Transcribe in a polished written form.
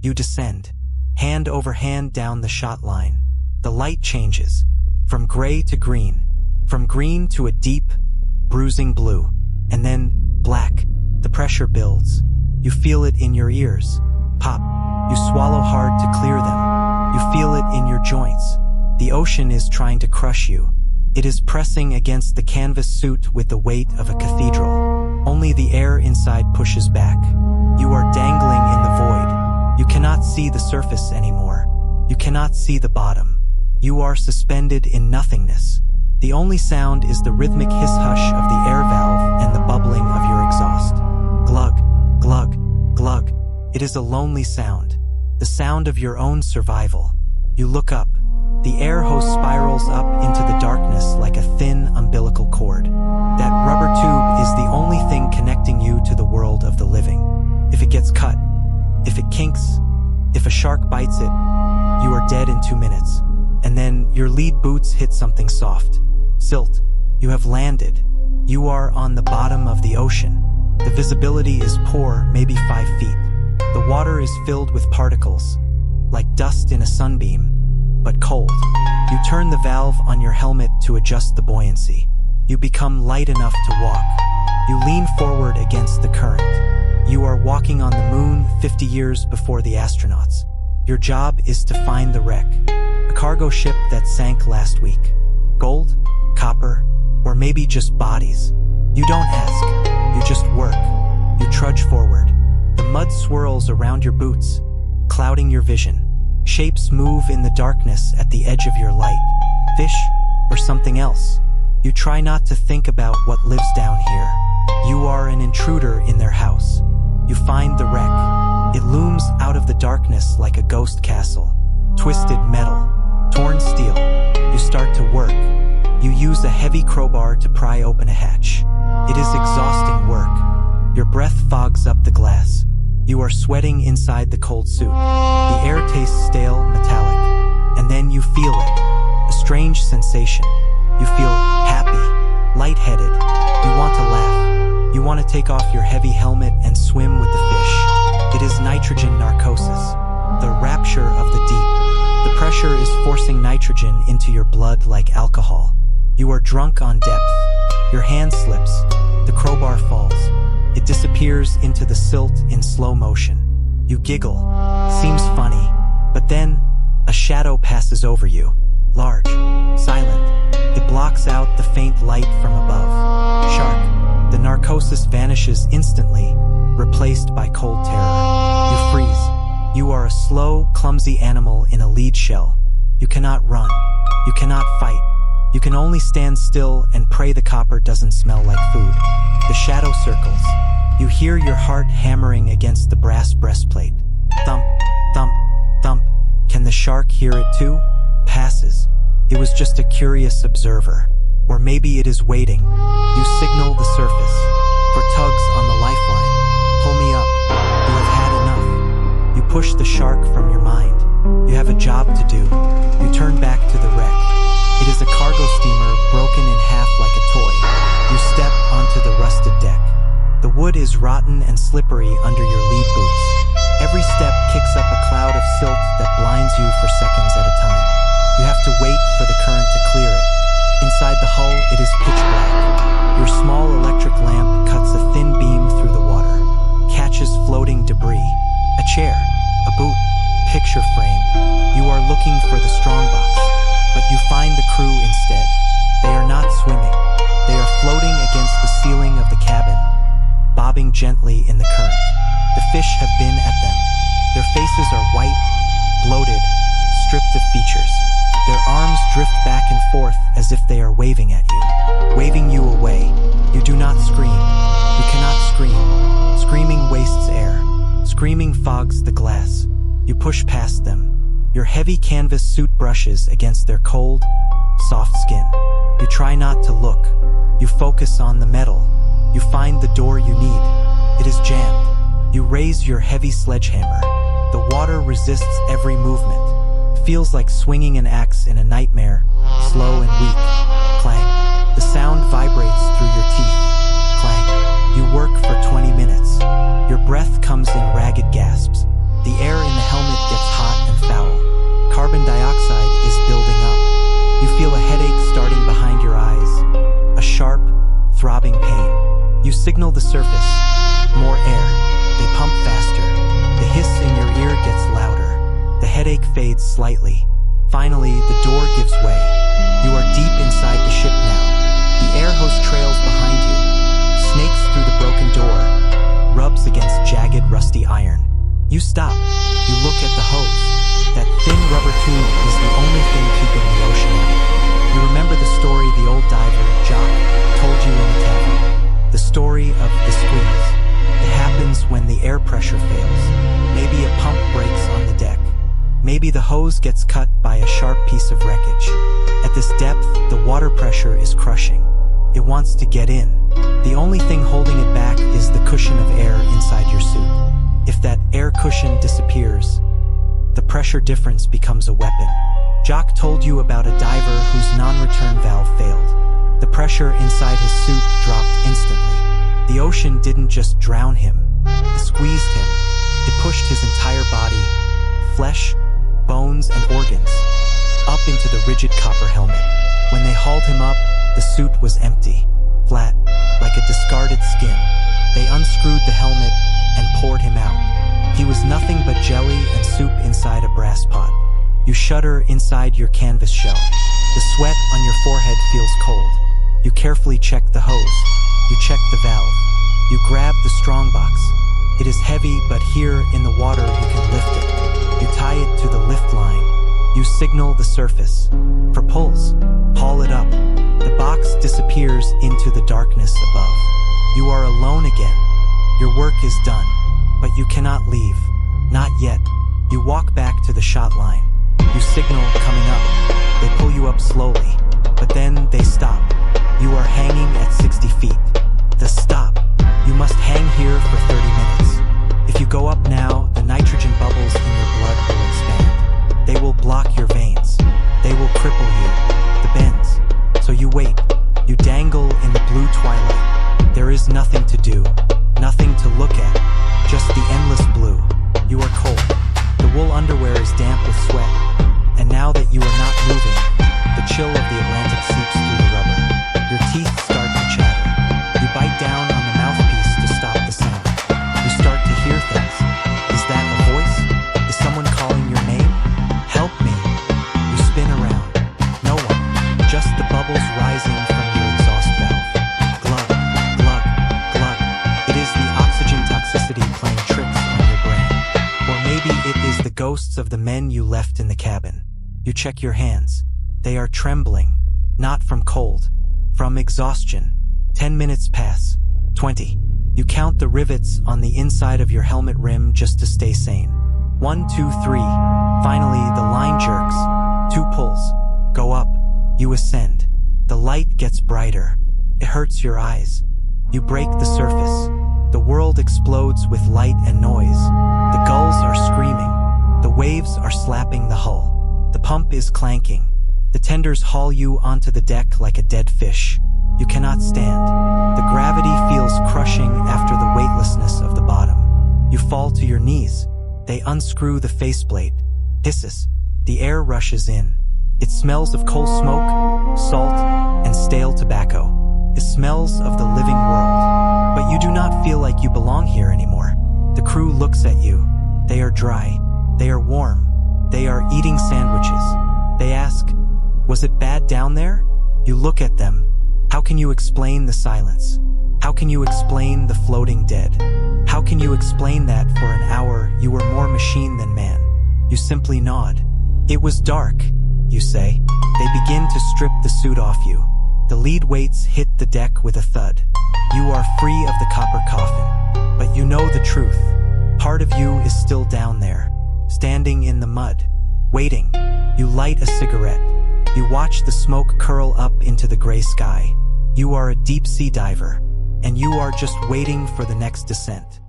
You descend, hand over hand down the shot line. The light changes, from gray to green, from green to a deep, bruising blue, and then black. The pressure builds. You feel it in your ears. Pop. You swallow hard to clear them. You feel it in your joints. The ocean is trying to crush you. It is pressing against the canvas suit with the weight of a cathedral. Only the air inside pushes back. You are dangling in the void. You cannot see the surface anymore. You cannot see the bottom. You are suspended in nothingness. The only sound is the rhythmic hiss-hush of the air valve and the bubbling of your exhaust. Glug, glug, glug. It is a lonely sound. The sound of your own survival. You look up. The air hose spirals up into the darkness like a thin umbilical cord. That rubber tube is the only thing connecting you to the world of the living. If it gets cut, if it kinks, if a shark bites it, you are dead in 2 minutes. And then your lead boots hit something soft. Silt. You have landed. You are on the bottom of the ocean. The visibility is poor, maybe 5 feet. The water is filled with particles, like dust in a sunbeam, but cold. You turn the valve on your helmet to adjust the buoyancy. You become light enough to walk. You lean forward against the current. You are walking on the moon 50 years before the astronauts. Your job is to find the wreck. A cargo ship that sank last week. Gold? Copper? Or maybe just bodies? You don't ask. You just work. You trudge forward. The mud swirls around your boots, clouding your vision. Shapes move in the darkness at the edge of your light. Fish or something else. You try not to think about what lives down here. You are an intruder in their house. You find the wreck. It looms out of the darkness like a ghost castle. Twisted metal, torn steel. You start to work. You use a heavy crowbar to pry open a hatch. It is exhausting work. Your breath fogs up the glass. You are sweating inside the cold suit. The air tastes stale, metallic. And then you feel it. A strange sensation. You feel happy, lightheaded. You want to laugh. You want to take off your heavy helmet and swim with the fish. It is nitrogen narcosis, the rapture of the deep. The pressure is forcing nitrogen into your blood like alcohol. You are drunk on depth. Your hand slips. The crowbar falls. It disappears into the silt in slow motion. You giggle. Seems funny. But then, a shadow passes over you. Large. Silent. It blocks out the faint light from above. Shark. The narcosis vanishes instantly, replaced by cold terror. You freeze. You are a slow, clumsy animal in a lead shell. You cannot run. You cannot fight. You can only stand still and pray the copper doesn't smell like food. The shadow circles. You hear your heart hammering against the brass breastplate. Thump, thump, thump. Can the shark hear it too? Passes. It was just a curious observer. Or maybe it is waiting. You signal the surface. For tugs on the lifeline. Pull me up. You have had enough. You push the shark from your mind. You have a job to do. You turn back to the wreck. It is a cargo steamer broken in half like a toy. You step onto the rusted deck. The wood is rotten and slippery under your lead boots. Every step kicks up a cloud of silt that blinds you for seconds at a time. You have to wait for the current to clear it. Inside the hull, it is pitch black. Your small electric lamp cuts a thin beam through the water, catches floating debris. A chair, a boot, picture frame. You are looking for the strongbox, but you find the crew instead. They are not swimming. They are floating against the ceiling of the cabin, bobbing gently in the current. The fish have been at them. Their faces are white, bloated, stripped of features. Their arms drift back and forth as if they are waving at you, waving you away. You do not scream. You cannot scream. Screaming wastes air. Screaming fogs the glass. You push past them. Your heavy canvas suit brushes against their cold, soft skin. You try not to look. You focus on the metal. You find the door you need. It is jammed. You raise your heavy sledgehammer. The water resists every movement. Feels like swinging an axe in a nightmare, slow and weak. Clang. The sound vibrates through your teeth. Clang. You work for 20 minutes. Your breath comes in ragged gasps. The air in the helmet throbbing pain. You signal the surface. More air. They pump faster. The hiss in your ear gets louder. The headache fades slightly. Finally, the door gives way. You are deep inside the ship now. The air hose trails behind you, snakes through the broken door, rubs against jagged, rusty iron. You stop. You look at the hose. That thin rubber tube is the only thing keeping the ocean out. You remember the story the old diver, Jock, told you in the cabin. The story of the squeeze. It happens when the air pressure fails. Maybe a pump breaks on the deck. Maybe the hose gets cut by a sharp piece of wreckage. At this depth, the water pressure is crushing. It wants to get in. The only thing holding it back is the cushion of air inside your suit. If that air cushion disappears, the pressure difference becomes a weapon. Jock told you about a diver whose non-return valve failed. The pressure inside his suit dropped instantly. The ocean didn't just drown him. It squeezed him. It pushed his entire body, flesh, bones, and organs, up into the rigid copper helmet. When they hauled him up, the suit was empty, flat, like a discarded skin. They unscrewed the helmet and poured him out. He was nothing but jelly and soup inside a brass pot. You shudder inside your canvas shell. The sweat on your forehead feels cold. You carefully check the hose. You check the valve. You grab the strongbox. It is heavy, but here in the water you can lift it. You tie it to the lift line. You signal the surface. For pulls, haul it up. The box disappears into the darkness above. You are alone again. Your work is done, but you cannot leave. Not yet. You walk back to the shot line. You signal coming up. They pull you up slowly, but then they stop. You are hanging at 60 feet. The stop. You must hang here for 30 minutes. If you go up now, the nitrogen bubbles in your blood will expand. They will block your veins. They will cripple you. The bends. So you wait. You dangle in the blue twilight. There is nothing to do. Nothing to look at. Just the endless blue. You are cold. The wool underwear is damp with sweat. And now that you are not moving, the chill of the Atlantic seeps through the rubber. Your teeth start to chatter. You bite down on the mouthpiece to stop the sound. You start to hear things. Is that a voice? Is someone calling your name? Help me. You spin around. No one. Just the bubbles rising from your exhaust valve. Glug, glug, glug. It is the oxygen toxicity playing tricks on your brain. Or maybe it is the ghosts of the men you left in the cabin. You check your hands. They are trembling. Not from cold. From exhaustion. 10 minutes pass. 20. You count the rivets on the inside of your helmet rim just to stay sane. 1, 2, 3. Finally, the line jerks. 2 pulls. Go up. You ascend. The light gets brighter. It hurts your eyes. You break the surface. The world explodes with light and noise. The gulls are screaming. The waves are slapping the hull. The pump is clanking. The tenders haul you onto the deck like a dead fish. You cannot stand. The gravity feels crushing after the weightlessness of the bottom. You fall to your knees. They unscrew the faceplate. Hisses. The air rushes in. It smells of coal smoke, salt, and stale tobacco. It smells of the living world. But you do not feel like you belong here anymore. The crew looks at you. They are dry. They are warm. They are eating sandwiches. They ask, "Was it bad down there?" You look at them. How can you explain the silence? How can you explain the floating dead? How can you explain that for an hour you were more machine than man? You simply nod. It was dark, you say. They begin to strip the suit off you. The lead weights hit the deck with a thud. You are free of the copper coffin. But you know the truth. Part of you is still down there, standing in the mud, waiting. You light a cigarette. You watch the smoke curl up into the gray sky. You are a deep-sea diver, and you are just waiting for the next descent.